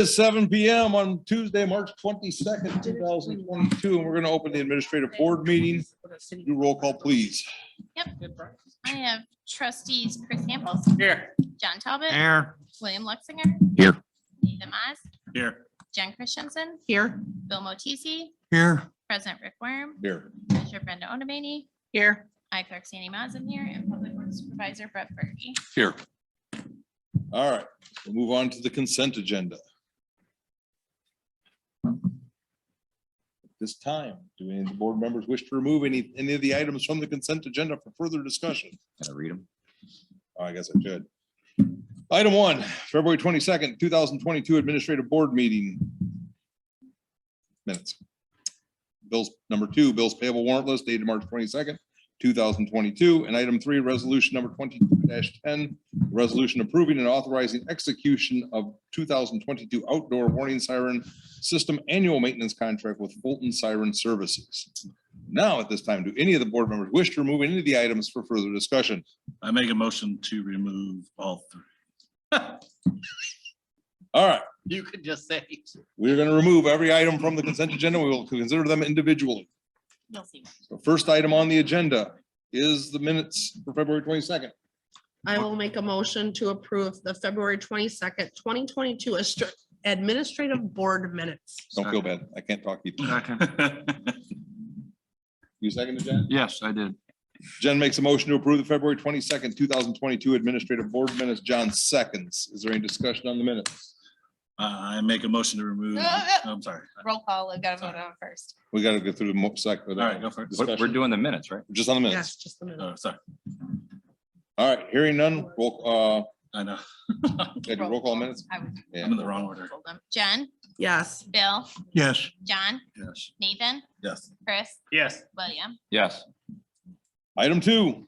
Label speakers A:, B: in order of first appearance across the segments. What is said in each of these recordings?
A: It's 7 p.m. on Tuesday, March 22nd, 2022, and we're going to open the administrative board meeting. Do roll call, please.
B: Yep. I have trustees Chris Samples.
C: Here.
B: John Talbot.
C: Here.
B: William Luxinger.
C: Here.
B: Nathan Maz.
C: Here.
B: Jen Christensen.
D: Here.
B: Bill Motisi.
D: Here.
B: President Rick Worm.
A: Here.
B: Treasurer Brenda Onabany.
D: Here.
B: I Clerk Sandy Mazen here and Public Works Supervisor Brett Berge.
A: Here. All right, we'll move on to the consent agenda. At this time, do any of the board members wish to remove any of the items from the consent agenda for further discussion?
C: Can I read them?
A: Oh, I guess I should. Item 1, February 22nd, 2022 Administrative Board Meeting minutes. Bills number 2, bills payable warrant list dated March 22nd, 2022, and item 3, resolution number 22-10, resolution approving and authorizing execution of 2022 outdoor warning siren system annual maintenance contract with Fulton Siren Services. Now, at this time, do any of the board members wish to remove any of the items for further discussion?
C: I make a motion to remove all three.
A: All right,
C: You could just say.
A: we're going to remove every item from the consent agenda. We will consider them individually.
B: You'll see.
A: The first item on the agenda is the minutes for February 22nd.
D: I will make a motion to approve the February 22nd, 2022 administrative board minutes.
A: Don't feel bad. I can't talk either. You seconded, Jen?
E: Yes, I did.
A: Jen makes a motion to approve the February 22nd, 2022 administrative board minutes. John seconds. Is there any discussion on the minutes?
C: I make a motion to remove, I'm sorry.
B: Roll call. I've got to vote on first.
A: We got to go through the sec.
C: All right, go for it.
E: We're doing the minutes, right?
A: Just on the minutes.
D: Yes, just the minute.
C: Oh, sorry.
A: All right, hearing none. Roll,
C: I know.
A: roll call minutes.
B: I was.
A: Yeah.
C: I'm in the wrong order.
B: Told them. Jen,
D: Yes.
B: Bill,
E: Yes.
B: John,
C: Yes.
B: Nathan,
C: Yes.
B: Chris,
C: Yes.
B: William.
E: Yes.
A: Item 2,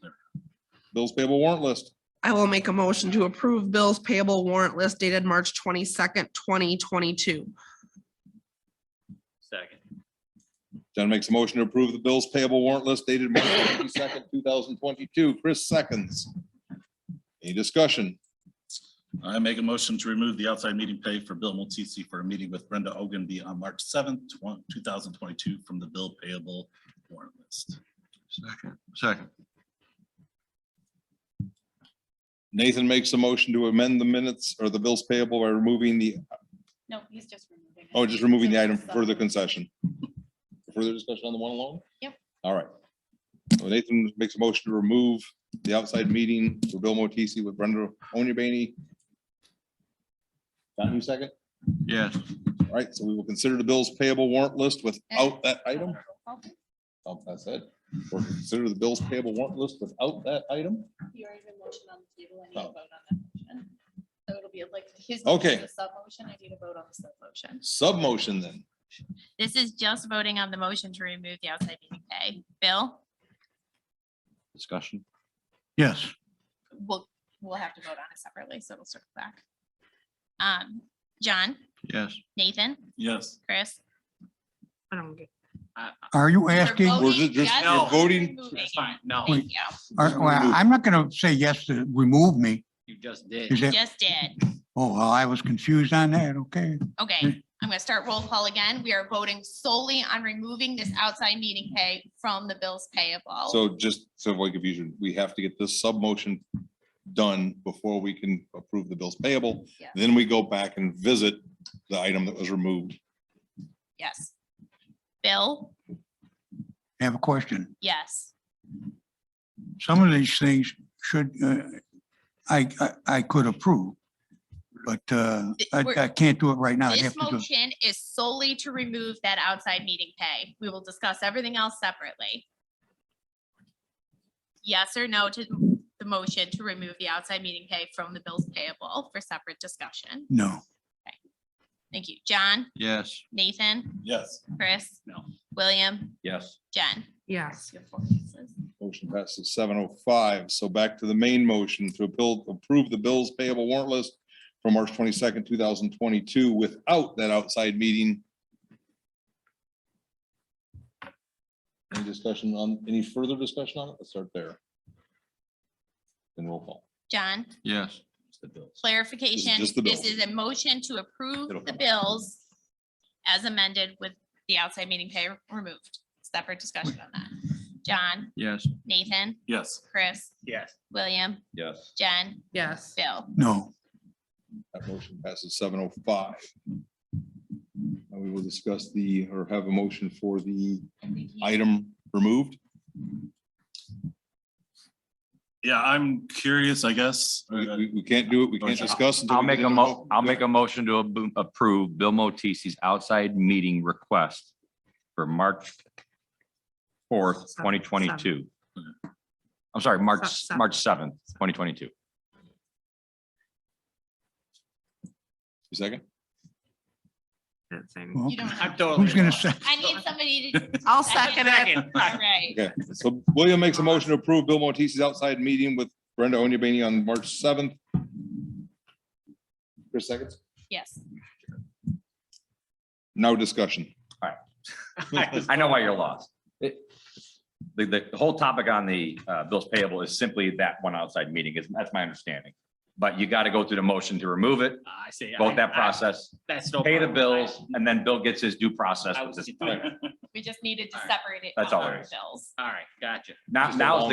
A: bills payable warrant list.
D: I will make a motion to approve bills payable warrant list dated March 22nd, 2022.
C: Second.
A: Jen makes a motion to approve the bills payable warrant list dated March 22nd, 2022. Chris seconds. Any discussion?
C: I make a motion to remove the outside meeting pay for Bill Multisi for a meeting with Brenda Oganby on March 7th, 2022 from the bill payable warrant list.
E: Second.
A: Nathan makes a motion to amend the minutes or the bills payable by removing the,
B: No, he's just removing.
A: oh, just removing the item for further concession. Further discussion on the one alone?
B: Yep.
A: All right. So Nathan makes a motion to remove the outside meeting for Bill Motisi with Brenda Onabany. John, you second?
E: Yes.
A: All right, so we will consider the bills payable warrant list without that item. Oh, that's it. We'll consider the bills payable warrant list without that item.
B: You already been motion on the table. I need
A: Oh.
B: to vote on that motion. So it'll be like his.
A: Okay.
B: The sub motion. I need to vote on the sub motion.
A: Sub motion then.
B: This is just voting on the motion to remove the outside meeting pay. Bill,
E: Discussion.
D: Yes.
B: we'll have to vote on it separately, so it'll circle back. John,
E: Yes.
B: Nathan,
C: Yes.
B: Chris.
D: I don't get.
F: Are you
B: You're
F: asking,
B: voting
A: just-
B: yes
C: you're
B: or
A: voting-
B: removing?
C: That's fine. No,
B: Thank you.
F: well, I'm not gonna say yes to remove me.
C: you just did.
F: Is it?
B: Just did.
F: Oh, well, I was confused on that. Okay.
B: Okay, I'm gonna start roll call again. We are voting solely on removing this outside meeting pay from the bills payable.
A: So just so avoid confusion, we have to get this sub motion done before we can approve the bills payable.
B: Yeah.
A: Then we go back and visit the item that was removed.
B: Yes. Bill,
F: I have a question.
B: yes.
F: Some of these things should, I could approve, but I can't do it right now. I
B: This
F: have to do.
B: motion is solely to remove that outside meeting pay. We will discuss everything else separately. Yes or no to the motion to remove the outside meeting pay from the bills payable for separate discussion?
F: No.
B: Thank you. John,
E: Yes.
B: Nathan,
C: Yes.
B: Chris?
C: No.
B: William,
E: Yes.
B: Jen?
D: Yes.
B: You have 4 yeses.
A: Motion passes 705. So back to the main motion to approve the bills payable warrant list for March 22nd, 2022 without that outside meeting. Any discussion on, any further discussion on it? Let's start there. And roll call.
B: John,
E: Yes.
C: the bills.
B: clarification,
A: just the
B: this
A: bills.
B: is a motion to approve
C: It'll
B: the
C: come.
B: bills as amended with the outside meeting pay removed. Separate discussion on that. John,
E: Yes.
B: Nathan,
C: Yes.
B: Chris,
C: Yes.
B: William,
E: Yes.
B: Jen,
D: Yes.
B: Bill.
F: No,
A: That motion passes 7:05. Now we will discuss or have a motion for the item removed.
C: Yeah, I'm curious, I guess.
A: We can't do it. We can't discuss. until
E: I'll
A: we
E: make
A: get
E: a
A: into
E: I'll make a motion to approve Bill Motisi's outside meeting request for March 4th, 2022. I'm sorry, March 7th, 2022.
A: Second,
F: well,
B: You don't have,
F: who's gonna say?
B: I need somebody to.
D: I'll second it.
B: All right.
A: okay, so William makes a motion to approve Bill Motisi's outside meeting with Brenda Onyebane on March 7th. Chris seconds,
B: Yes.
A: now discussion.
E: I know why you're lost. The whole topic on the bills payable is simply that one outside meeting. That's my understanding. But you got to go through the motion to remove it,
G: I see.
E: go that process,
G: That's no.
E: pay the
G: problem.
E: bills, and then Bill gets his due process.
G: I
E: with
G: was-
E: this.
B: We just needed to
G: All right.
B: separate it.
E: That's
B: from
E: all it
B: our
E: is.
B: Bills.
G: All right, gotcha.
E: Now's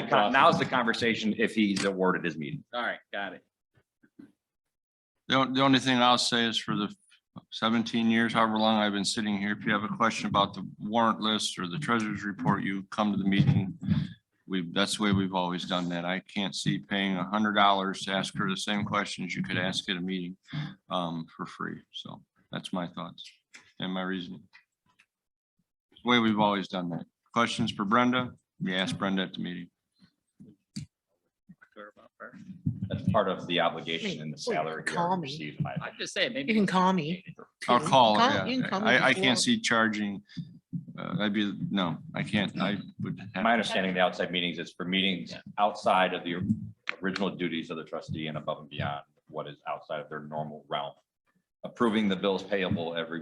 E: the conversation if he's awarded his meeting.
G: All right, got it.
H: The only thing I'll say is for the 17 years, however long I've been sitting here, if you have a question about the warrant list or the treasurer's report, you come to the meeting. That's the way we've always done that. I can't see paying $100 to ask her the same questions you could ask at a meeting for free. So that's my thoughts and my reasoning. The way we've always done that. Questions for Brenda? We ask Brenda at the meeting.
G: Clear about first.
E: That's part of the obligation and the salary. he
I: Call
E: already
I: me.
E: received.
G: I'm just saying, maybe.
I: You can call me.
H: I'll call
I: Call-
H: her,
I: you
H: yeah.
I: can call me
H: I
I: before.
H: can't see charging. No, I can't. I would. have-
E: My understanding, the outside meetings is for meetings
G: Yeah.
E: outside of the original duties of the trustee and above and beyond what is outside of their normal realm. Approving the bills payable every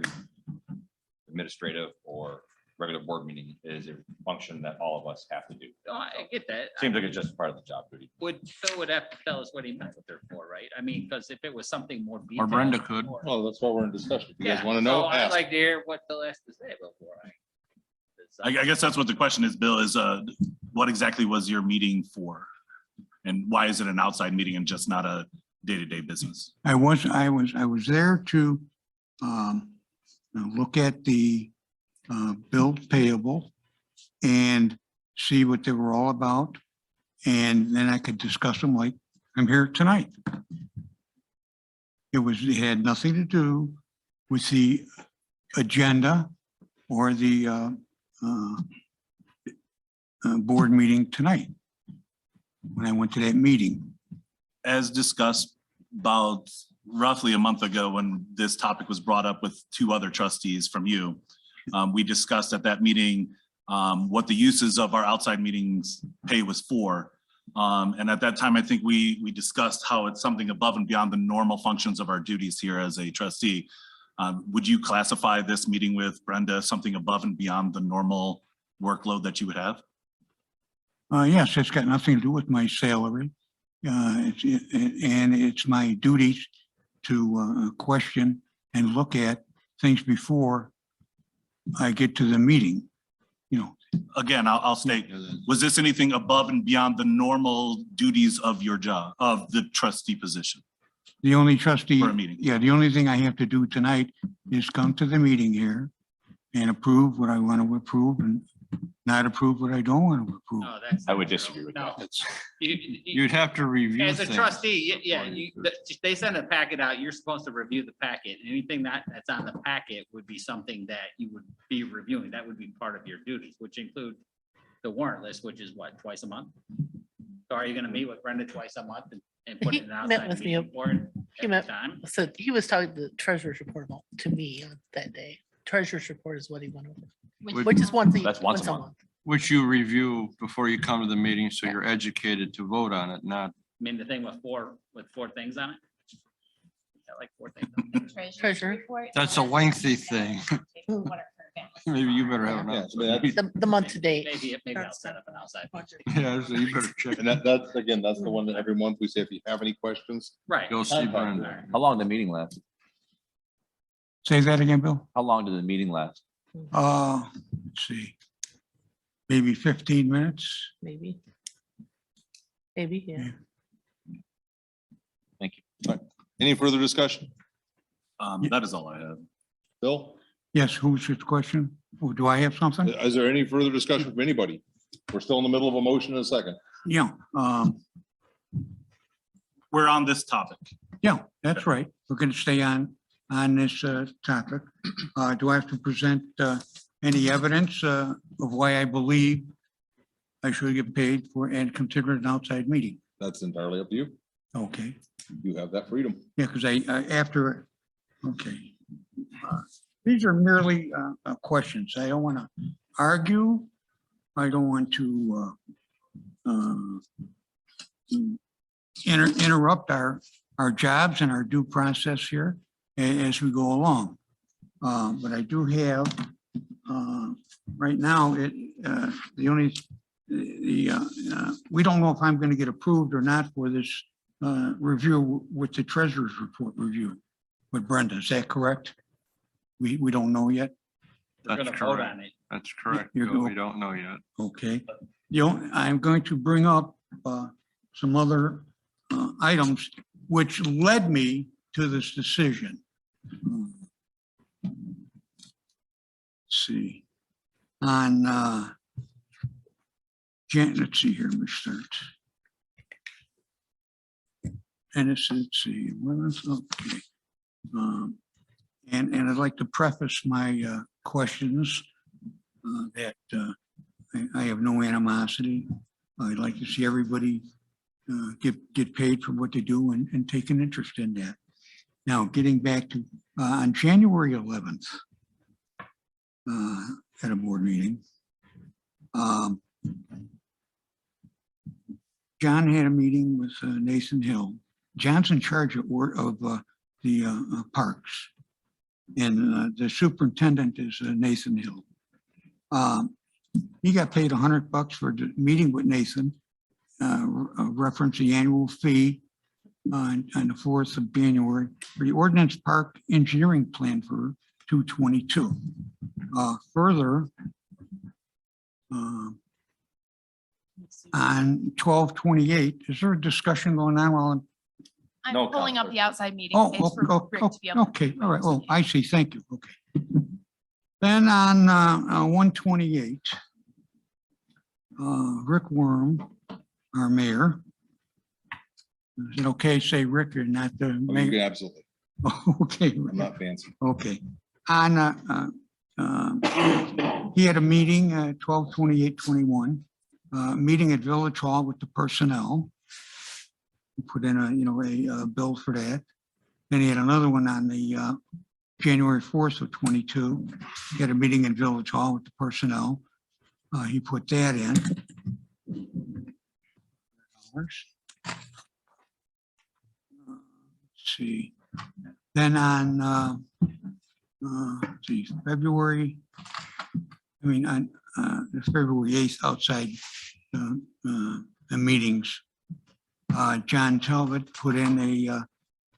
E: administrative or regular board meeting is a function that all of us have to do.
G: No, I get that.
E: Seems like it's just part of the job duty.
G: Phil would have to tell us what he meant with her for, right? I mean, because if it was something more.
H: Or
G: detailed
H: Brenda could.
G: or-
A: Well, that's why we're in discussion. If you guys
G: Yeah,
A: want to know,
G: so I'd
A: ask.
G: like to hear what Phil has to say before I.
C: I guess that's what the question is, Bill, is what exactly was your meeting for? And why is it an outside meeting and just not a day-to-day business?
F: I was there to look at the bill payable and see what they were all about. And then I could discuss them like I'm here tonight. It had nothing to do with the agenda or the board meeting tonight. When I went to that meeting,
C: As discussed about roughly a month ago, when this topic was brought up with two other trustees from you, we discussed at that meeting what the uses of our outside meetings pay was for. And at that time, I think we discussed how it's something above and beyond the normal functions of our duties here as a trustee. Would you classify this meeting with Brenda something above and beyond the normal workload that you would have?
F: yes, it's got nothing to do with my salary. And it's my duties to question and look at things before I get to the meeting, you know.
C: Again, I'll state, was this anything above and beyond the normal duties of your job, of the trustee position
F: The only trustee,
C: for a meeting?
F: yeah, the only thing I have to do tonight is come to the meeting here and approve what I want to approve and not approve what I don't want to approve.
G: No, that's.
E: I would disagree with
G: No.
E: that.
H: You'd have to review.
G: As a
H: things.
G: trustee, they send a packet out, you're supposed to review the packet. Anything that's on the packet would be something that you would be reviewing. That would be part of your duties, which include the warrant list, which is what, twice a month? So are you gonna meet with Brenda twice a month and put
I: He
G: it in
I: met
G: outside
I: with me.
G: meeting for it
I: He
G: every
I: met-
G: time?
I: So he was talking the treasurer's report about to me on that day. Treasurer's report is what he wanted, which is once
E: That's once a month.
H: Which you review before you come to the meeting, so you're educated to vote on it, not.
G: I mean, the thing with four things on it? Got like 4 things. on it.
I: Treasurer.
B: report.
H: That's a lengthy thing.
B: What are her
H: Maybe you better have an
A: Yeah,
H: answer.
A: I mean,
I: The month to date.
G: Maybe I'll set up an outside.
H: Yeah, so you better check.
A: And that's, again, that's the one that every month we say, if you have any questions.
G: Right.
H: Go see Brenda.
E: How long did the meeting last?
F: Say that again, Bill?
E: How long did the meeting last?
F: Let's see. Maybe 15 minutes.
I: Maybe. Maybe, yeah.
A: Any further discussion?
C: That is all I have.
A: Bill,
F: Yes, who's your question? Oh, do I have something?
A: is there any further discussion from anybody? We're still in the middle of a motion in a second.
F: Yeah,
C: We're on this topic.
F: yeah, that's right. We're going to stay on this topic. Do I have to present any evidence of why I believe I should get paid for and consider it an outside meeting?
A: That's entirely up to you.
F: Okay,
A: You have that freedom.
F: yeah, because after, okay. These are merely questions. I don't want to argue. I don't want to interrupt our jobs and our due process here as we go along. But I do have, right now, we don't know if I'm going to get approved or not for this review with the treasurer's report review with Brenda. Is that correct? We don't know yet.
G: We're
H: That's
G: gonna vote
H: correct.
G: on it.
H: That's correct.
F: You're
H: Bill.
F: go-
H: We don't know yet.
F: Okay. I'm going to bring up some other items which led me to this decision. Let's see. On let's see here, let me start. And let's see, okay. And I'd like to preface my questions that I have no animosity. I'd like to see everybody get paid for what they do and take an interest in that. Now, getting back to, on January 11th, at a board meeting, John had a meeting with Nathan Hill. John's in charge of the parks. And the superintendent is Nathan Hill. He got paid $100 for the meeting with Nathan, reference the annual fee on the 4th of January for the ordinance park engineering plan for 222. Further, on 12/28, is there a discussion going on while
B: I'm
E: No,
B: pulling up
E: Counselor.
B: the outside meeting.
F: Oh,
B: case for Rick to be able to-
F: okay, all right, oh, I see, thank you, okay. Then on 128, Rick Worm, our mayor. Is it okay, say Rick, you're not the
A: Oh, you can
F: mayor?
A: absolutely.
F: Okay,
A: I'm not fancy.
F: okay. On, he had a meeting, 12/28/21, meeting at Village Hall with the personnel. Put in a bill for that. Then he had another one on the January 4th of 22. He had a meeting in Village Hall with the personnel. He put that in. Let's see. Then on let's see, February, on the February 8th outside the meetings, John Talbot put in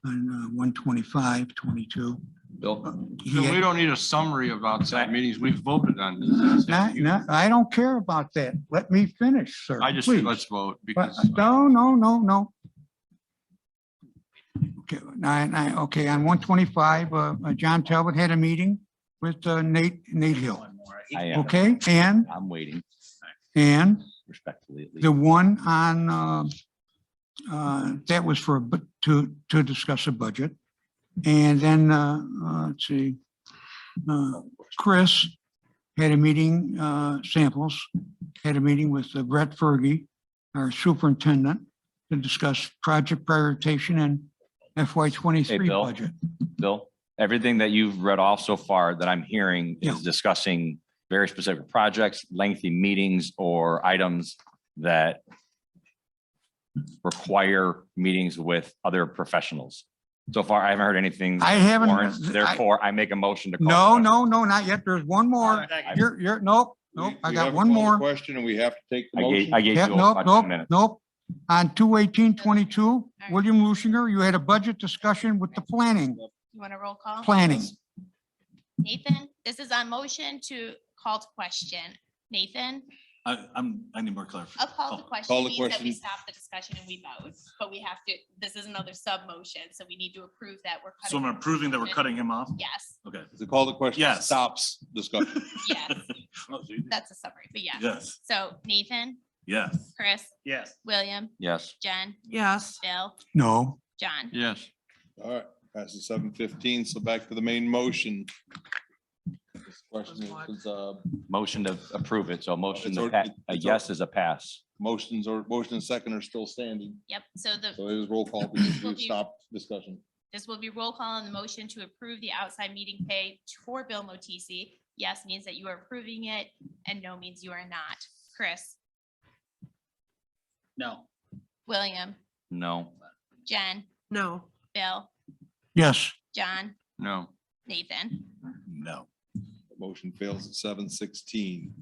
F: on 125/22.
E: Bill?
H: We don't need a summary of outside meetings. We voted on this.
F: No, I don't care about that. Let me finish, sir.
H: I just,
F: please.
H: let's vote
F: But,
H: because
F: no. Okay, okay, on 125, John Talbot had a meeting with Nate Hill.
G: One more.
E: I am.
F: Okay, and
E: I'm waiting respectfully. at least.
F: the one on, that was for, to discuss a budget. And then, let's see, Chris had a meeting, Samples, had a meeting with Brett Fergie, our superintendent, to discuss project prioritization and FY23
E: Hey, Bill.
F: budget.
E: Bill, everything that you've read off so far that I'm hearing
F: Yeah.
E: is discussing very specific projects, lengthy meetings, or items that require meetings with other professionals. So far, I haven't heard anything.
F: I haven't-
E: warrants,
F: I-
E: Therefore, I make a motion to. call
F: No,
E: the question.
F: no, not yet. There's one more.
G: Second.
F: Nope, I
A: We
F: got
A: haven't
F: one
A: called the
F: more.
A: Question and we have to take the
E: I
A: motion.
E: gave
F: Yeah,
E: you
F: nope,
E: about 10
F: nope,
E: minutes.
F: nope. On 2/18/22,
B: right.
F: William Lushinger, you had a budget discussion with the planning,
B: You want a roll call?
F: planning.
B: Nathan, this is on motion to call to question. Nathan,
C: I need more clarification.
B: a call to question
A: Call the
B: means that we
A: question.
B: stop the discussion and we vote, but we have to, this is another sub motion, so we need to approve that we're.
C: So I'm
B: cutting-
C: approving that we're cutting him off?
B: Yes,
C: Okay.
A: The call to question
C: Yes.
A: stops discussion.
B: yes, that's a summary, but yes.
C: Yes,
B: So Nathan,
C: yes.
B: Chris,
G: Yes.
B: William,
E: Yes.
B: Jen,
D: Yes.
B: Bill,
F: No,
B: John.
H: Yes.
A: All right, passes 7:15. So back to the main motion. This question is,
E: Motion to approve it. So motion
A: It's
E: to
A: al-
E: pass, a
A: it's
E: yes is a pass.
A: motion and second are still standing.
B: Yep, so
A: So it is roll call because
B: Will
A: we've
B: be-
A: stopped discussion.
B: this will be roll call on the motion to approve the outside meeting pay for Bill Motisi. Yes means that you are approving it and no means you are not. Chris,
G: No.
B: William,
E: No.
B: Jen,
D: No.
B: Bill,
F: yes,
B: John,
H: No.
B: Nathan.
C: No.
A: The motion fails at 7:16.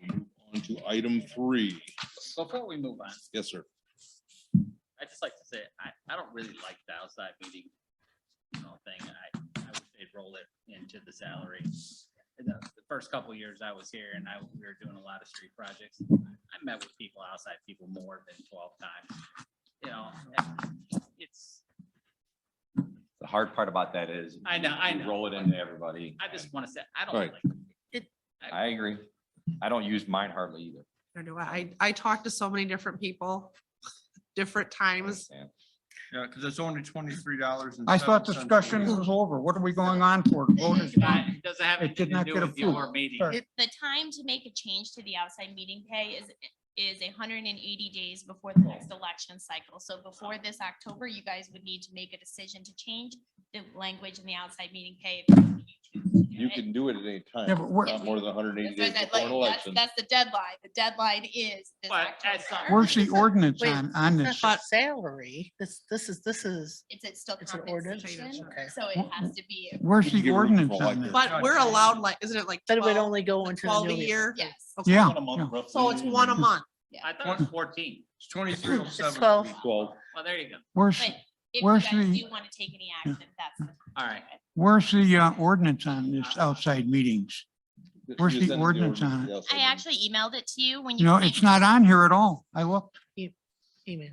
A: Move on to item 3.
G: Before we move on,
A: Yes, sir.
G: I just like to say, I don't really like the outside meeting, thing. I wish they'd roll it into the salary. The first couple years I was here and we were doing a lot of street projects. I met with people, outside people, more than 12 times. It's,
E: The hard part about that is.
G: I know.
E: you Roll it into everybody.
G: I just want to say, I don't
A: Right.
G: like it.
E: I agree. I don't use mine hardly either.
D: I do. I talked to so many different people, different times.
H: Yeah, because it's only $23.
F: I thought discussion was over. What are we going on for? The vote is done.
G: It doesn't have
F: It did
G: anything to
F: not
G: do
F: get
G: with your
F: approved.
G: meeting.
F: Sorry.
B: The time to make a change to the outside meeting pay is 180 days before the next election cycle. So before this October, you guys would need to make a decision to change the language in the outside meeting pay. if you choose to do
A: You
B: it.
A: can do it at any time.
F: Yeah, but what-
A: Not more than 180
B: That's
A: days
B: what
A: before an
B: That's
A: election.
B: that's the deadline. The deadline is this
G: But that's not-
B: October.
F: Where's the ordinance
I: Wait,
F: on this?
I: That's not salary. This is,
B: It's still
I: It's an ordinance?
B: compensation,
I: Okay.
B: so it has to be.
F: Where's
A: You can
F: the
A: get rid of
F: ordinance
A: people
F: on
A: like
F: this?
D: But we're allowed like, isn't it like
I: but it would
D: 12
I: only go into the
D: 12
I: new
D: a
I: year.
D: year?
B: Yes.
D: Okay.
F: Yeah,
C: One a month,
F: yeah.
C: roughly.
D: So it's one a month.
G: I thought it was 14.
H: It's 2307.
I: 12.
A: 12.
G: Well, there you go.
F: Where's,
B: But if you
F: Where's
B: guys
F: the-
B: do want to take any action, that's the time.
G: All right.
F: where's the ordinance on this outside meetings? Where's
A: You
F: the
A: send it
F: ordinance
A: to
F: on it?
A: the outside
B: I
A: meeting.
B: actually emailed it to you when
F: You
B: you.
F: know,
B: came.
F: it's not on here at all. I looked.
I: Email.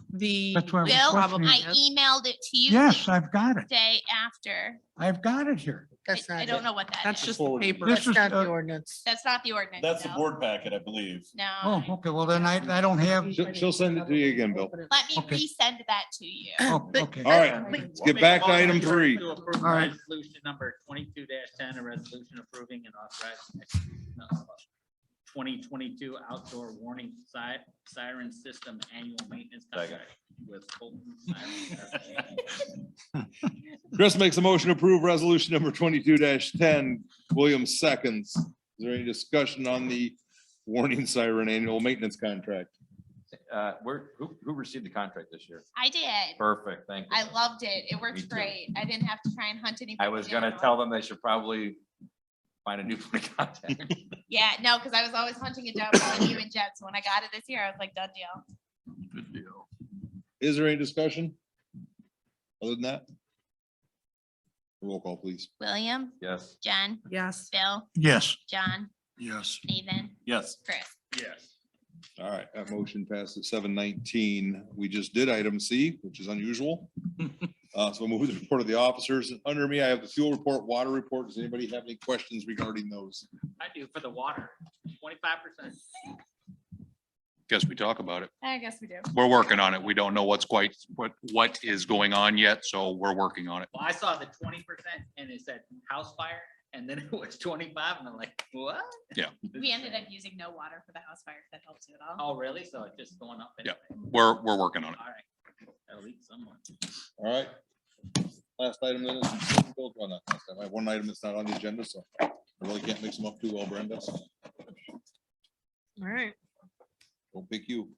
D: The.
F: That's why I was
B: Bill,
F: questioning.
B: I emailed it to you.
F: Yes,
B: the
F: I've got it.
B: Day after.
F: I've got it here.
I: That's
B: I
I: not
B: don't
I: it.
B: know what that
D: That's
B: is.
D: just the
A: Forward.
D: paper.
F: This
I: That's
F: is,
I: not the ordinance.
B: That's not the ordinance.
C: That's the
B: no.
C: board packet, I believe.
B: No.
F: Oh, okay, well then I don't have,
A: She'll send it to you again, Bill.
B: Let me
F: Okay.
B: resend that to you.
F: oh,
I: But-
F: okay.
A: All right,
I: Wait,
A: let's get back to item 3.
G: To approve
F: All right.
G: resolution number 22-10, a resolution approving and authorizing execution of 2022 outdoor warning siren system annual maintenance contract with Fulton Siren.
A: Chris makes a motion to approve resolution number 22-10. William seconds. Is there any discussion on the warning siren annual maintenance contract?
E: Who received the contract this year?
B: I did.
E: Perfect, thank you.
B: I loved it. It
E: Me
B: worked
E: too.
B: great. I didn't have to try and hunt anything.
E: I was gonna
B: down.
E: tell them they should probably find a new point of contact.
B: Yeah, no, because I was always hunting it down between you and Jen. So when I got it this year, I was like, done deal.
H: Good deal.
A: Is there any discussion? Other than that? Roll call, please.
B: William,
E: Yes.
B: Jen,
D: Yes.
B: Bill,
F: Yes,
B: John,
H: Yes.
B: Nathan,
C: Yes.
B: Chris.
G: Yes.
A: All right, that motion passes 7:19. We just did item C, which is unusual. So we'll move to the report of the officers. Under me, I have the fuel report, water report. Does anybody have any questions regarding those?
G: I do for the water, 25%.
J: Guess we talk about it.
B: I guess we do.
J: We're working on it. We don't know what's quite, what is going on yet, so we're working on it.
G: Well, I saw the 20% and it said house fire and then it was 25 and I'm like, what?
J: Yeah.
B: We ended up using no water for the house fire. If that helps you at all.
G: Oh, really? So it's just going up?
J: Yeah.
G: anyway.
J: We're working on it.
G: All right. That'll leak someone.
A: All right. Last item then is, well, not last time. I have one item that's not on the agenda, so I really can't mix them up too well, Brenda. So
I: All right.
A: Don't pick you.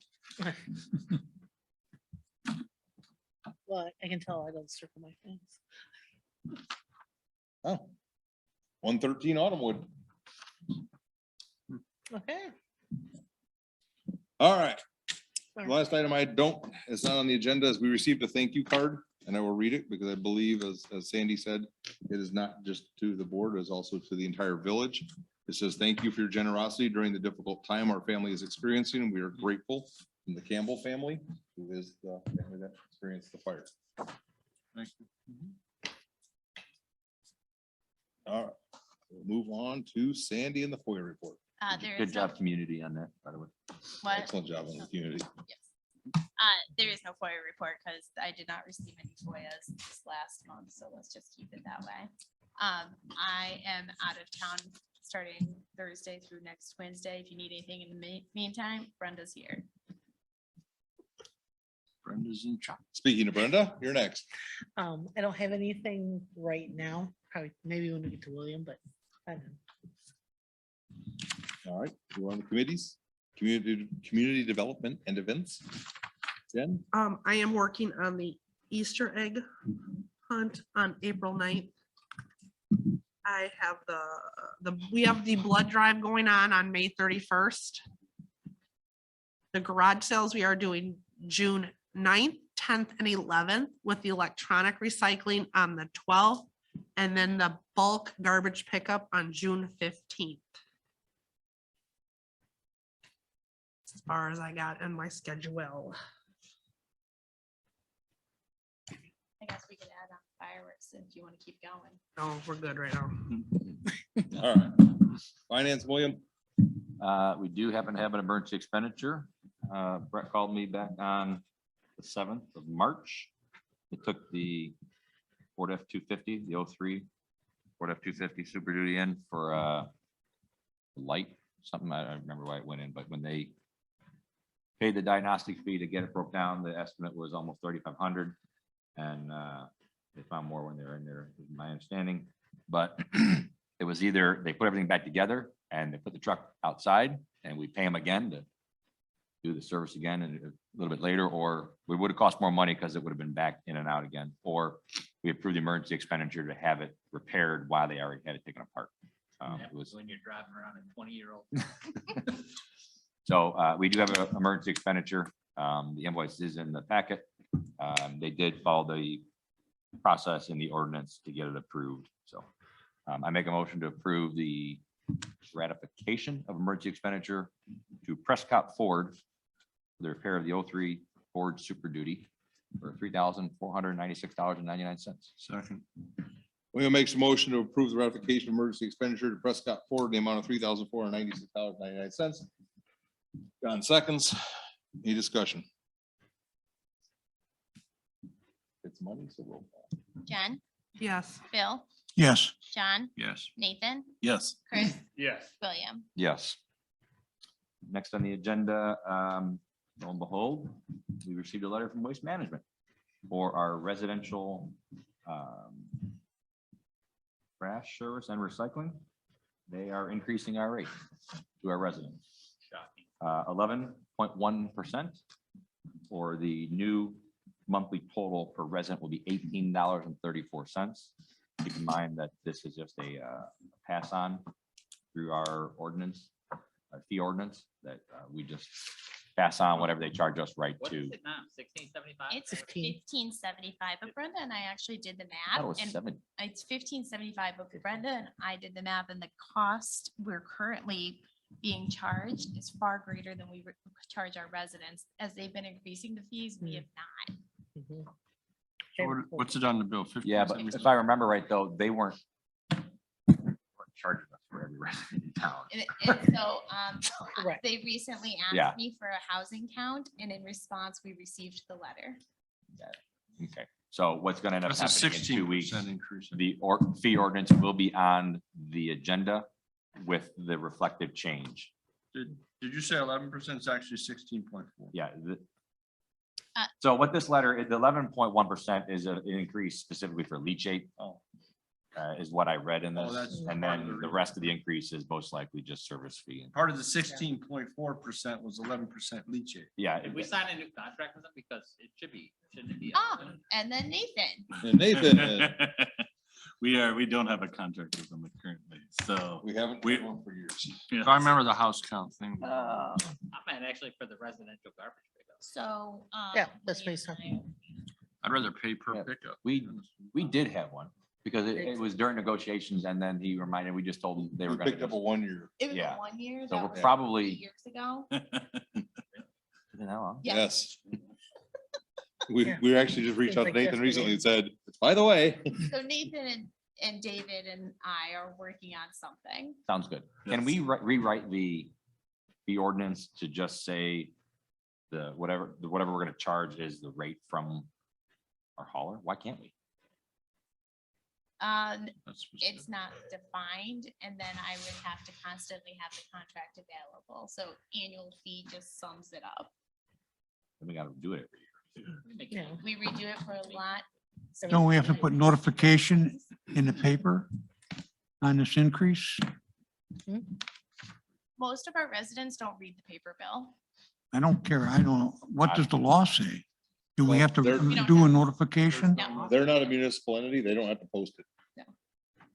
I: Well, I can tell I don't circle my things.
A: Oh. 113 Autumnwood.
I: Okay.
A: All right. The last item it's not on the agenda, is we received a thank you card, and I will read it because I believe, as Sandy said, it is not just to the board, it's also to the entire village. It says, thank you for your generosity during the difficult time our family is experiencing, and we are grateful. From the Campbell family, who is the family that experienced the fire.
C: Thank you.
A: All right, we'll move on to Sandy and the FOIA report.
B: There
E: Good
B: is no,
E: job, community, on that, by the way.
B: what?
A: Excellent job on the community.
B: Yes. There is no FOIA report because I did not receive any FOIAs this last month, so let's just keep it that way. I am out of town starting Thursday through next Wednesday. If you need anything in the meantime, Brenda's here.
C: Brenda's in charge.
A: Speaking of Brenda, you're next.
I: I don't have anything right now, probably maybe when we get to William, but I don't know.
A: All right, we're on the committees, community development and events. Jen?
D: I am working on the Easter egg hunt on April 9th. I have we have the blood drive going on May 31st. The garage sales, we are doing June 9th, 10th, and 11th, with the electronic recycling on the 12th, and then the bulk garbage pickup on June 15th. As far as I got in my schedule.
B: I guess we could add on fireworks if you want to keep going.
D: No, we're good right now.
A: All right. Finance, William?
E: We do happen to have an emergency expenditure. Brett called me back on the 7th of March. It took the Ford F-250, the 03 Ford F-250 Super Duty in for light, something, I don't remember why it went in, but when they paid the diagnostic fee to get it broke down, the estimate was almost 3,500. And they found more when they were in there, is my understanding. But it was either they put everything back together and they put the truck outside and we pay them again to do the service again and a little bit later, or we would have cost more money because it would have been back in and out again, or we approved the emergency expenditure to have it repaired while they already had it taken apart. It was
G: When you're driving around a 20-year-old.
E: so we do have an emergency expenditure. The invoice is in the packet. They did follow the process in the ordinance to get it approved. So I make a motion to approve the ratification of emergency expenditure to Prescott Ford for the repair of the 03 Ford Super Duty for $3,496.99.
C: Second.
A: William makes a motion to approve the ratification of emergency expenditure to Prescott Ford in the amount of $3,496.99. John seconds. Any discussion? It's money, so roll call.
B: Jen,
D: Yes.
B: Bill,
F: Yes,
B: John,
C: Yes.
B: Nathan,
C: Yes.
B: Chris,
G: Yes.
B: William.
E: Yes. Next on the agenda, lo and behold, we received a letter from Waste Management for our residential trash service and recycling. They are increasing our rate to our residents. 11.1%, or the new monthly total per resident will be $18.34. Keep in mind that this is just a pass on through our ordinance, our fee ordinance, that we just pass on whatever they charge us right
G: What
E: to.
G: is it now? 1675?
B: It's
I: 15.
B: 1575, but Brenda and I actually did the
E: I thought it
B: math,
E: was
B: and
E: 7.
B: it's 1575, but Brenda and I did the math, and the cost we're currently being charged is far greater than we charge our residents. As they've been increasing the fees, we have not.
I: Mhm.
H: So what's it on the bill?
E: Yeah, but
H: 15.75?
E: if I remember right, though, they weren't charging us for every resident in town.
B: And so,
I: Correct.
B: they recently
E: Yeah.
B: asked me for a housing count, and in response, we received the letter.
E: Okay, so what's gonna end up
H: That's a
E: happening in 2 weeks?
H: 16% increase.
E: The fee ordinance will be on the agenda with the reflective change.
H: Did you say 11%? It's actually 16.4.
E: Yeah.
B: Uh,
E: So what this letter, the 11.1% is an increase specifically for leachate. is what I read in
H: Oh,
E: this.
H: that's
E: And
H: part of
E: then
H: the
E: the rest of the increase is most likely just service fee.
H: Part of the 16.4% was 11% leachate.
E: Yeah.
G: Did we sign a new contract with them? Because it should be, shouldn't it be?
B: Oh, and then Nathan.
A: And Nathan,
C: We don't have a contract with them currently, so.
A: we haven't,
C: We-
A: had one for years.
C: yeah.
H: I remember the house count thing.
G: I meant actually for the residential garbage pickup.
B: So.
I: Yeah, that's what he's talking
H: I'd rather pay per
E: Yeah.
H: pickup.
E: We did have one because it was during negotiations and then he reminded, we just told them they were
A: We
E: gonna.
A: picked up a 1 year.
B: It was
E: Yeah.
B: a 1 year.
E: So
B: that
E: we're
B: was
E: probably-
B: 8 years ago.
E: No,
B: Yeah.
A: Yes. We,
I: Yeah.
A: we actually just reached
I: Seems
A: out to
I: like
A: Nathan recently
I: yesterday.
A: and said, by the way.
B: So Nathan and David and I are working on something.
E: sounds good. Can we rewrite the ordinance to just say whatever we're gonna charge is the rate from our hauler? Why can't we?
B: It's not defined, and then I would have to constantly have the contract available. So annual fee just sums it up.
E: We gotta do it every year.
I: Yeah.
B: We redo it for a lot.
F: Don't we have to put notification in the paper on this increase?
B: Most of our residents don't read the paper bill.
F: I don't care. I don't know. What does the law say? Do we
A: Well,
F: have to
A: they're-
B: We don't
F: do a
B: have-
F: notification?
B: No.
A: They're not a municipal entity. They don't have to post it.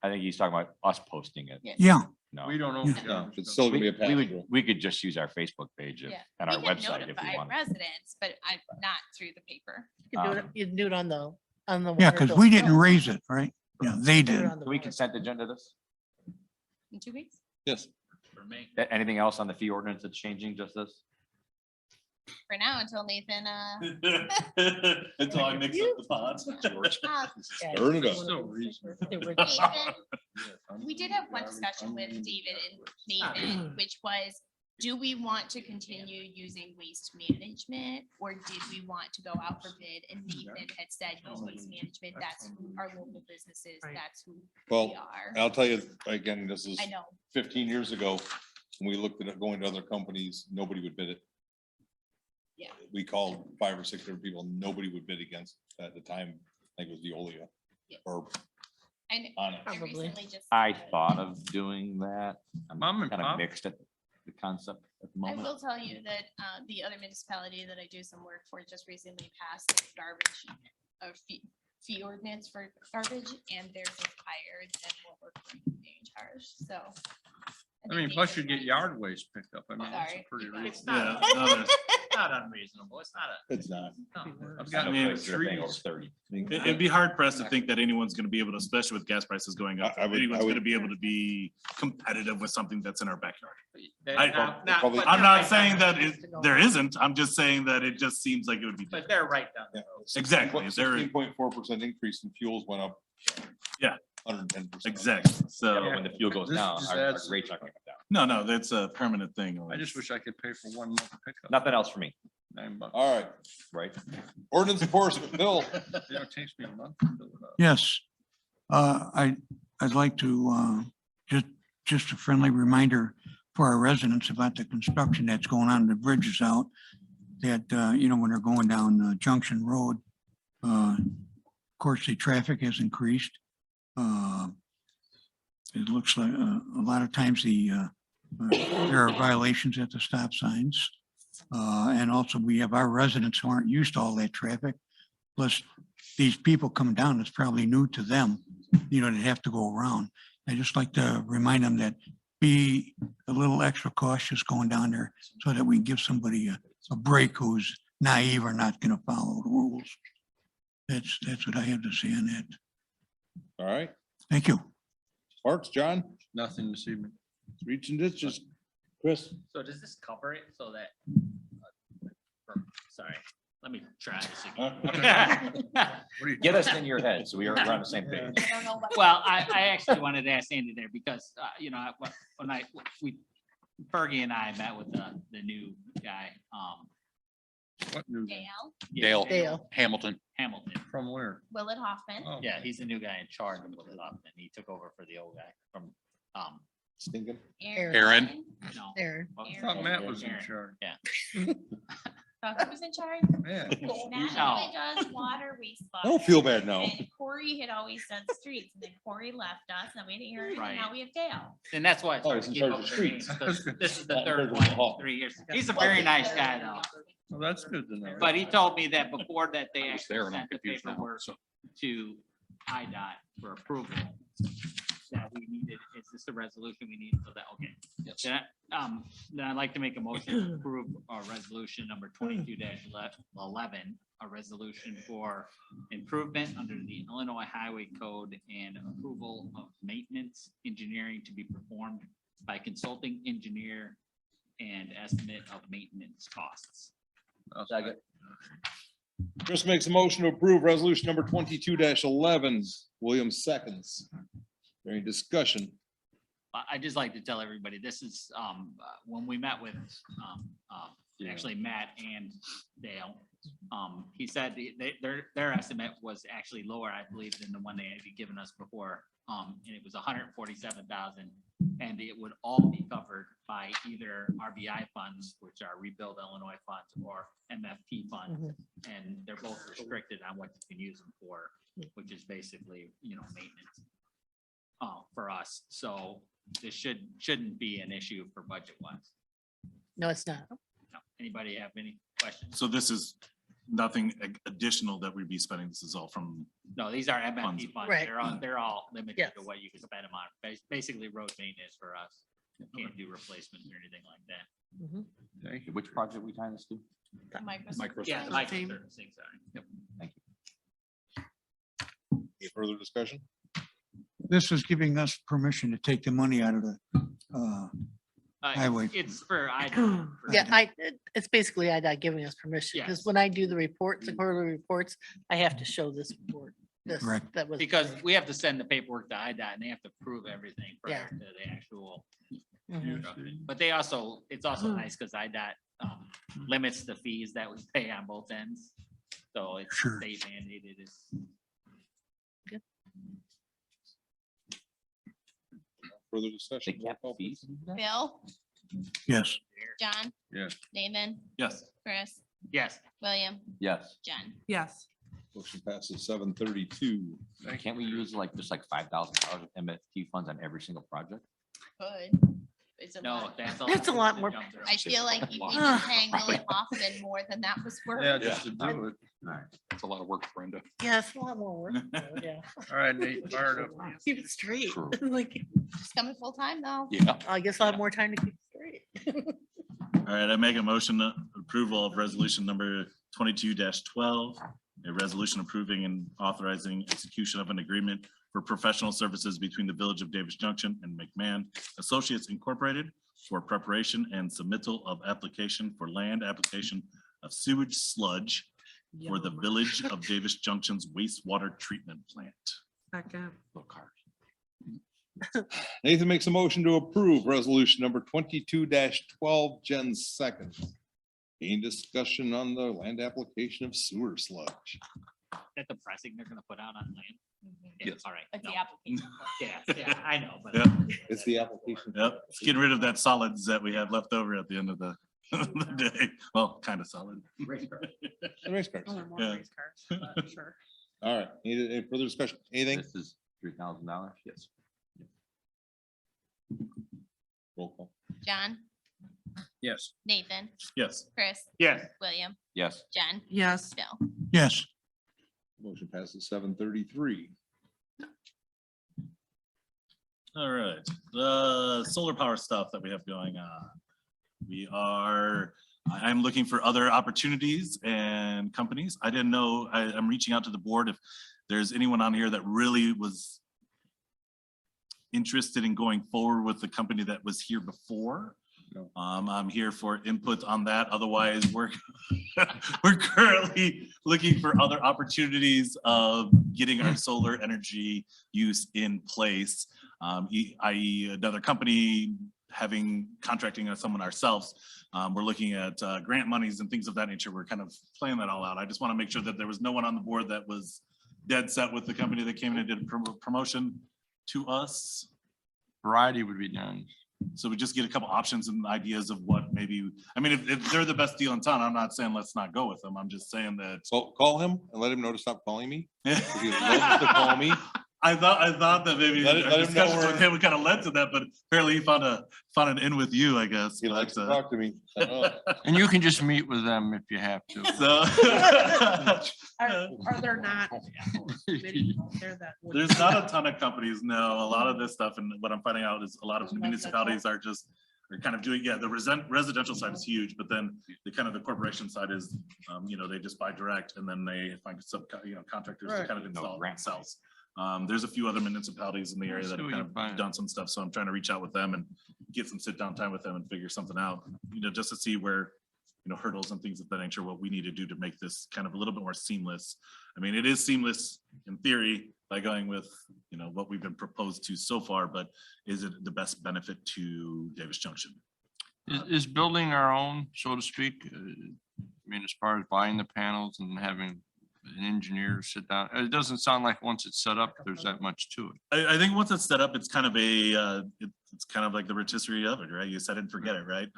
E: I think he's talking about us posting it.
B: Yeah.
F: Yeah,
E: No.
H: We don't know.
F: Yeah.
H: if the
A: No,
H: garbage
A: it's
H: comes.
A: still gonna be a
E: We
A: pass
E: would,
A: through.
E: we could just use our Facebook page
B: Yeah.
E: and our
B: We can
E: website if we
B: notify
E: want.
B: residents, but I'm not through the paper.
I: You can do it, you can do it on the.
F: yeah,
I: water
F: because
I: bill
F: we didn't
I: still.
F: raise it, right? Yeah, they
I: Do it
F: did.
I: on the
E: Can we
I: water.
E: consent agenda this?
B: In 2 weeks?
A: Yes.
G: For me.
E: Anything else on the fee ordinance that's changing, just this?
B: For now, until Nathan,
C: Until I mix up the pots.
I: Yeah,
A: Stirring it up.
H: Still reasonable.
I: the original.
B: Nathan, we did have one discussion with David and Nathan, which was, do we want to continue using waste management? Or did we want to go out for bid? And Nathan had said, use waste management, that's who our local businesses,
I: Right.
B: that's who we
A: Well,
B: are.
A: I'll tell you, again, this is
B: I know,
A: 15 years ago. When we looked at it going to other companies, nobody would bid it.
B: Yeah.
A: We called 5 or 6 different people. Nobody would bid against at the time. I think it was Veolia
B: Yeah.
A: or
B: and
A: on it.
B: I
I: Probably.
B: recently just.
E: I thought of doing that.
H: Mom
E: I'm
H: and
E: kind
H: pop.
E: of mixed at the concept at the
B: I
E: moment.
B: will tell you that the other municipality that I do some work for just recently passed the garbage fee ordinance for garbage, and theirs is higher than what we're currently being charged, so.
H: I mean,
B: think
H: plus you
B: David
H: get yard waste picked up. I mean, that's a
B: Sorry.
H: pretty
G: It's
H: reasonable.
G: not,
C: Yeah, no, there's-
G: it's not unreasonable. It's not
A: It's not.
G: a,
H: I've
E: I
H: got
C: mean,
E: places that are paying over
H: trees.
E: 30.
C: It'd be hard pressed to think that anyone's gonna be able to, especially with gas prices going up,
A: I would-
C: anyone's
A: I would-
C: gonna be able to be competitive with something that's in our backyard.
A: probably-
G: but
C: I'm
G: they're
C: not
G: right
C: saying
G: down
C: that
G: the road.
C: there isn't, I'm just saying that it just seems like it would be.
G: But they're right down the
A: Yeah.
G: road.
C: Exactly, there-
A: 16.4% increase in fuels went up.
C: Yeah.
A: 110%.
C: Exactly,
E: Yeah,
C: so,
E: but when the fuel goes
H: This
E: down,
H: just
E: our
H: adds-
E: rates aren't gonna come down.
C: no, that's a permanent thing.
H: I just wish I could pay for 1 month pickup.
E: Nothing else for me,
H: $9.
A: All right.
E: right?
A: Ordinance enforcement, Bill.
H: You know, it takes me a month to fill it up.
F: Yes. I'd like to, just a friendly reminder for our residents about the construction that's going on, the bridges out. That, when they're going down Junction Road, of course, the traffic has increased. It looks like a lot of times there are violations at the stop signs. And also we have our residents who aren't used to all that traffic. Plus, these people coming down, it's probably new to them, they have to go around. I just like to remind them that be a little extra cautious going down there so that we can give somebody a break who's naive or not gonna follow the rules. That's what I have to say on that.
A: All right.
F: Thank you.
A: Parks, John,
H: Nothing this evening.
A: reaching ditches. Chris.
G: So does this cover it so that? Sorry, let me try this again.
E: Get us in your head, so we are on the same page.
B: I don't know what.
G: Well, I actually wanted to ask Andy there because, Fergie and I met with the new guy,
H: What new,
B: Dale,
J: Dale.
I: Dale.
J: Hamilton.
G: Hamilton.
H: from where?
B: Willett Hoffman.
H: Oh,
G: Yeah, he's the new guy in charge of Willett Hoffman. He took over for the old guy from,
A: Stinking.
J: Aaron.
G: no.
I: There.
G: well,
H: I thought Matt was in
G: Aaron.
H: charge.
G: Yeah.
B: Who's in charge?
A: Yeah.
B: Matt only does water, wastewater.
A: Don't feel bad now.
B: And Corey had always done streets, and then Corey left us, and we had Aaron,
G: Right.
B: and now we have Dale.
G: And that's why. it's
A: Oh,
G: hard
A: he's
G: to
A: in
G: keep
A: charge
G: up
A: of
G: with the
A: streets.
G: names, 'cause This is the
A: Not in
G: third
A: charge of
G: one
A: the hall.
G: in 3 years. He's a very nice guy though.
H: Well, that's good to know.
G: But he told me that before that they
J: I was
G: actually
J: there and I'm
G: sent the
J: confused now,
G: paperwork
J: so.
G: to IDOT for approval. That we needed, is this the resolution we need for that? Okay.
J: Yes.
G: Then I'd like to make a motion to approve resolution number 22-11, a resolution for improvement under the Illinois Highway Code and approval of maintenance engineering to be performed by consulting engineer and estimate of maintenance costs.
E: Second.
A: Chris makes a motion to approve resolution number 22-11. Williams seconds. Any discussion?
G: I'd just like to tell everybody, this is, when we met with, actually Matt and Dale, he said their estimate was actually lower, I believe, than the one they had given us before. And it was 147,000, and it would all be covered by either RBI funds, which are Rebuild Illinois funds, or MFP funds. And they're both restricted on what you can use them for, which is basically, maintenance. For us, so this shouldn't be an issue for budget wise.
I: No, it's not.
G: Anybody have any questions?
C: So this is nothing additional that we'd be spending. This is all from,
G: No, these are
C: Funds.
G: MFP funds.
I: Right.
G: They're all limited
I: Yes.
G: to what you can spend them on. Basically road maintenance for us. Can't do replacements or anything like that.
I: Mhm.
E: Thank you. Which project we tying this to?
B: Microsoft.
G: Yeah,
D: Same.
G: like servicing, sorry. Yep.
A: Any further discussion?
F: This is giving us permission to take the money out of the, Highway.
G: It's for IDOT.
I: Yeah, it's basically IDOT giving us permission, because
G: Yes.
I: when I do the reports, the quarterly reports, I have to show this report. This,
F: Correct.
I: that was.
G: Because we have to send the paperwork to IDOT and they have to prove everything
I: Yeah.
G: prior to the actual.
I: Mhm.
G: But they also, it's also nice because IDOT limits the fees that we pay on both ends. So it's
F: Sure.
G: state mandated. It's
A: Further discussion?
E: They cap fees?
B: Bill,
F: yes,
B: John.
H: Yes.
B: Nathan,
C: yes.
B: Chris,
G: Yes,
B: William,
E: Yes.
B: Jen.
D: Yes.
A: Motion passes 732.
E: Can't we use just like $5,000 of MFT funds on every single project?
B: Good. It's a
G: no,
B: lot.
I: That's a lot
G: to
I: more.
G: jump through.
B: I feel like if we
J: Lot.
B: were paying Willie Hoffman more than that was worth.
H: Yeah, just to do it.
J: It's a lot of work, Brenda.
I: Yeah, it's a lot more work. though, Yeah.
H: All right, Nate, fire it up.
I: Keep it straight.
J: True.
I: Like,
B: She's coming full time though.
J: Yeah.
I: I guess I'll have more time to keep it straight.
C: All right, I make a motion approval of resolution number 22-12, a resolution approving and authorizing execution of an agreement for professional services between the Village of Davis Junction and McMahon Associates Incorporated for preparation and submittal of application for land application of sewage sludge for the
D: Yum.
C: Village of Davis Junction's wastewater treatment plant.
D: Second.
A: Nathan makes a motion to approve resolution number 22-12. Jen seconds. Any discussion on the land application of sewer sludge?
G: That the pressing they're gonna put out on land. Yeah,
C: Yes.
G: all right.
B: It's
G: no.
B: the application.
G: Yeah, I know, but.
C: Yep.
A: It's the application.
C: Yep, it's getting rid of that solids that we had left over at the end of the the day. Well, kind of solid.
A: Race cars.
C: Yeah.
D: Sure.
A: All right, any further discussion? Anything?
E: This is $3,000?
A: Yes. Roll call.
B: John,
H: Yes.
B: Nathan,
C: Yes.
B: Chris,
G: Yes.
B: William,
E: Yes.
B: Jen,
D: Yes.
B: Bill.
F: yes.
A: Motion passes 733.
C: All right, the solar power stuff that we have going on. I'm looking for other opportunities and companies. I didn't know, I'm reaching out to the board if there's anyone on here that really was interested in going forward with the company that was here before.
A: No.
C: I'm here for input on that. Otherwise, we're currently looking for other opportunities of getting our solar energy use in place. I.e. another company contracting on someone ourselves. We're looking at grant monies and things of that nature. We're kind of playing that all out. I just want to make sure that there was no one on the board that was dead set with the company that came in and did a promotion to us.
H: Variety would be done.
C: So we just get a couple options and ideas of what maybe, I mean, if they're the best deal in town, I'm not saying let's not go with them. I'm just saying that.
A: So call him and let him know to stop calling me.
C: I
A: He loves to call me.
C: thought that maybe
A: Let
C: our
A: him know
C: discussions
A: we're-
C: with him would kind of led to that, but apparently he found an in with you, I guess.
A: He likes to
C: But,
A: talk to me. I know.
H: And you can just meet with them if you have to.
D: Are there not many out there that would?
C: There's not a ton of companies, no, a lot of this stuff, and what I'm finding out is a lot of municipalities are kind of doing, the residential side is huge, but then the kind of the corporation side is, they just buy direct and then they find contractors to kind of install it themselves. There's a few other municipalities in the area that have kind of done some stuff, so I'm trying to reach out with them and get some sit down time with them and figure something out, just to see where, hurdles and things of that nature, what we need to do to make this kind of a little bit more seamless. I mean, it is seamless in theory by going with, what we've been proposed to so far, but is it the best benefit to Davis Junction?
H: Is building our own, so to speak, I mean, as far as buying the panels and having an engineer sit down, it doesn't sound like once it's set up, there's that much to it.
C: I think once it's set up, it's kind of it's kind of like the rotisserie oven, right? You set it and forget it, right?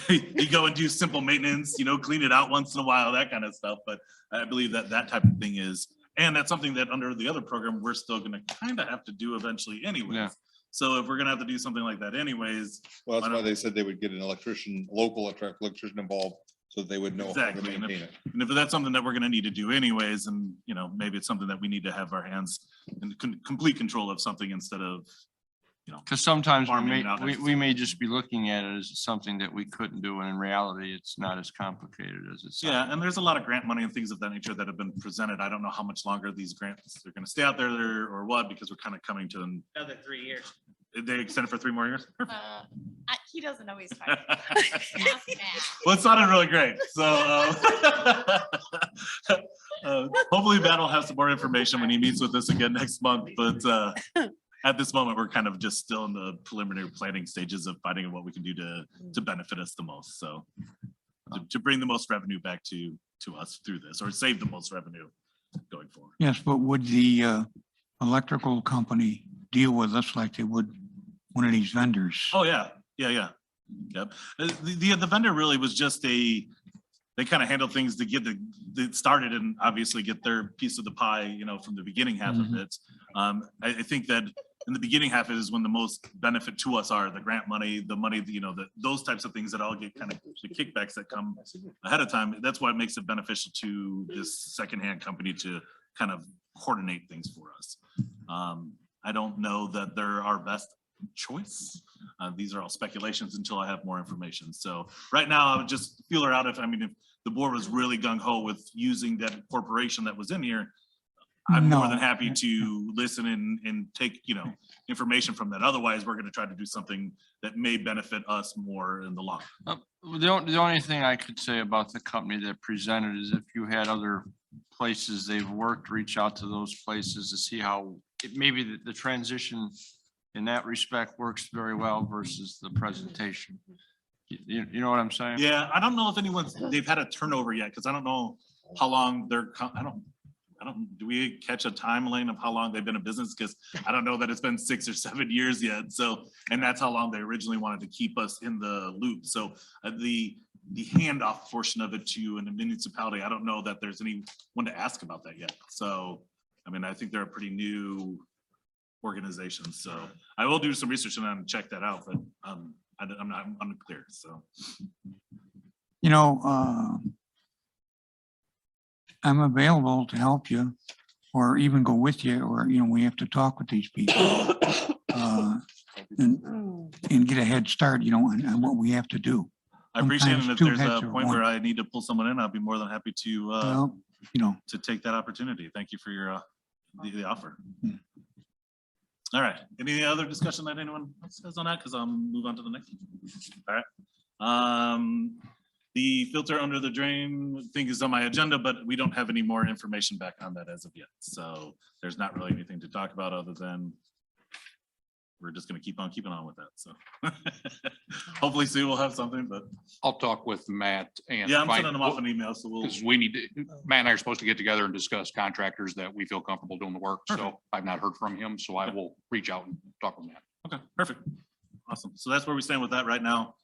C: You go and do simple maintenance, clean it out once in a while, that kind of stuff. But I believe that type of thing is, and that's something that under the other program, we're still gonna kind of have to do eventually anyways.
H: Yeah.
C: So if we're gonna have to do something like that anyways,
A: Well, that's why they said they would get an electrician, local electrician involved, so they would know how to
C: Exactly, and
A: maintain it.
C: and if that's something that we're gonna need to do anyways, and maybe it's something that we need to have our hands in complete control of something instead of,
H: Because sometimes
C: Farming it out
H: we may just be looking at it as something that we couldn't do, and in reality, it's not as complicated as it sounds.
C: yeah, and there's a lot of grant money and things of that nature that have been presented. I don't know how much longer these grants are gonna stay out there or what, because we're kind of coming to them.
G: Another 3 years.
C: They extended for 3 more years.
B: He doesn't always talk. Ask Matt.
C: Well, it sounded really great. So hopefully Matt will have some more information when he meets with us again next month. But at this moment, we're kind of just still in the preliminary planning stages of finding what we can do to benefit us the most. So to bring the most revenue back to us through this, or save the most revenue going forward.
F: Yes, but would the electrical company deal with us like they would one of these vendors?
C: Oh, yeah. Yep. The vendor really was just they kind of handle things to get it started and obviously get their piece of the pie, from the beginning half of it. I think that in the beginning half is when the most benefit to us are the grant money, the money, those types of things that all get kind of the kickbacks that come ahead of time. That's why it makes it beneficial to this secondhand company to kind of coordinate things for us. I don't know that they're our best choice. These are all speculations until I have more information. So right now I would just feel her out if the board was really gung ho with using that corporation that was in here. I'm more than
F: No.
C: happy to listen and take, information from that. Otherwise, we're going to try to do something that may benefit us more in the long run.
H: The only thing I could say about the company that presented is if you had other places they've worked, reach out to those places to see how maybe the transition in that respect works very well versus the presentation. You know what I'm saying?
C: Yeah, I don't know if they've had a turnover yet, because I don't know how long do we catch a timeline of how long they've been in business? Because I don't know that it's been 6 or 7 years yet. So, and that's how long they originally wanted to keep us in the loop. So the handoff portion of it to a municipality, I don't know that there's anyone to ask about that yet. So, I think they're a pretty new organization. So I will do some research and check that out, but I'm unclear. So.
F: I'm available to help you or even go with you, or, we have to talk with these people and get a head start, on what we have to do.
C: I appreciate it. And
F: Sometimes
C: if
F: two
C: there's a
F: heads are
C: point where
F: one.
C: I need to pull someone in, I'll be more than happy to
F: Well,
C: take that opportunity. Thank you for your the offer.
F: Hmm.
C: All right. Any other discussion that anyone else has on that? Because I'll move on to the next one. All right. The filter under the drain thing is on my agenda, but we don't have any more information back on that as of yet. So there's not really anything to talk about other than we're just going to keep on keeping on with that. So hopefully Sue will have something, but
J: I'll talk with Matt and.
C: yeah, I'm
J: find-
C: sending them off an email. So we'll.
J: Because we need to, Matt and I are supposed to get together and discuss contractors that we feel comfortable doing the work.
C: Perfect.
J: So I've not heard from him, so I will reach out and talk with Matt.
C: Okay, perfect. Awesome. So that's where we stand with that right now.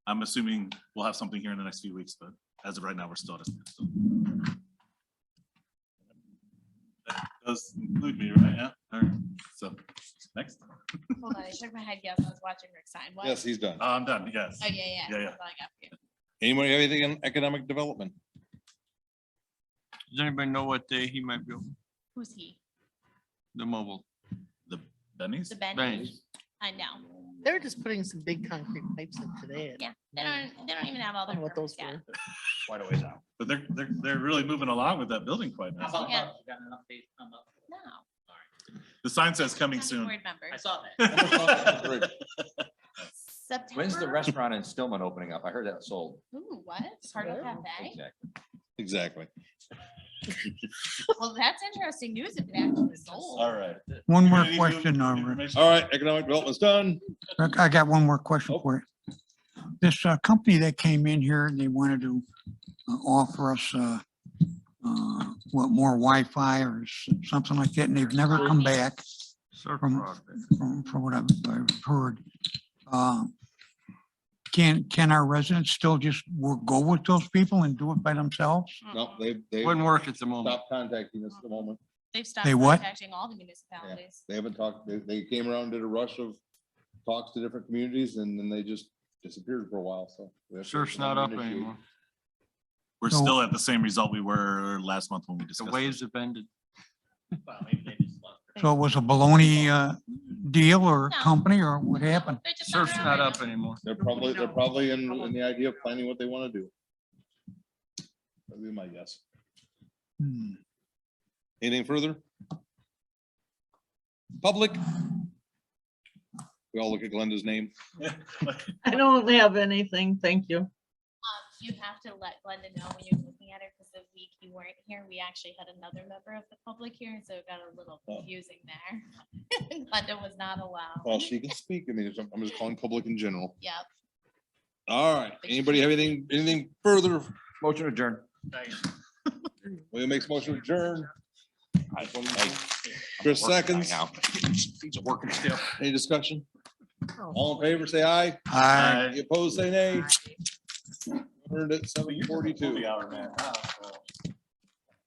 C: I'm assuming we'll have something here in the next few weeks, but as of right now, we're still at it. So. That does include me, right? Yeah. All right. So next.
B: Hold on, I shook my head. Yes, I was watching Rick sign. What?
A: Yes, he's done.
C: I'm done. Yes.
B: Oh, yeah.
C: Yeah, yeah.
B: That's all I got for you.
A: Anybody have anything in economic development?
H: Does anybody know what day he might be open?
B: Who's he?
H: The mobile?
C: The Bennies?
B: The Benny?
H: Benny's.
B: I know.
I: They're just putting some big concrete pipes in today.
B: Yeah, they don't even have all
I: I
B: their
I: don't know what those
B: permits yet.
I: were.
E: Quite a ways out.
C: But they're really moving along with that building quite
G: How
C: nice.
G: about,
B: Yeah.
G: you got an update on the-
B: No.
C: The sign says coming
B: County
C: soon.
B: board members.
G: I saw that.
A: Great.
B: September.
E: When's the restaurant in Stillman opening up? I heard that sold.
B: Ooh, what? Cardo Cafe?
E: Exactly.
A: Exactly.
B: Well, that's interesting news if it actually sold.
C: All right.
F: One more
C: Any new
F: question,
C: information?
A: All right, economic development's done.
F: Rick, I got one more question for you. This company that came in here, they wanted to offer us what, more Wi-Fi or something like that, and they've never come back from what I've heard. Can our residents still just go with those people and do it by themselves?
A: No, they
H: Wouldn't work at the moment.
A: stopped contacting us at the moment.
B: They've stopped
F: They what?
B: contacting all the municipalities.
A: They haven't talked, they came around, did a rush of talks to different communities and then they just disappeared for a while, so. we have to
H: Sure, it's not up
A: initiate.
H: anymore.
C: We're
F: So-
C: still at the same result we were last month when we
H: The
C: discussed. it.
H: waves have ended.
G: Well, maybe they just left.
F: So it was a baloney deal or
B: No.
F: company or what happened?
B: They're just
H: Surf's
B: around
H: not
B: right
H: up
B: now.
H: anymore.
A: They're probably in the idea of planning what they want to do. That'd be my guess.
F: Hmm.
A: Anything further? Public? We all look at Glenda's name.
K: I don't have anything, thank you.
B: You have to let Glenda know when you're looking at her, because the week you weren't here, we actually had another member of the public here, and so it got a little
A: Oh.
B: confusing there. Glenda was not allowed.
A: Well, she can speak. I mean, I'm just calling public in general.
B: Yep.
A: All right. Anybody have anything further?
E: Motion adjourned.
A: William makes motion to adjourn. Chris seconds.
E: Now.
J: He's working still.
A: Any discussion? All in favor, say aye.
F: Aye.
A: Any opposed, say nay. Earned at 7:42.
C: Hour, man.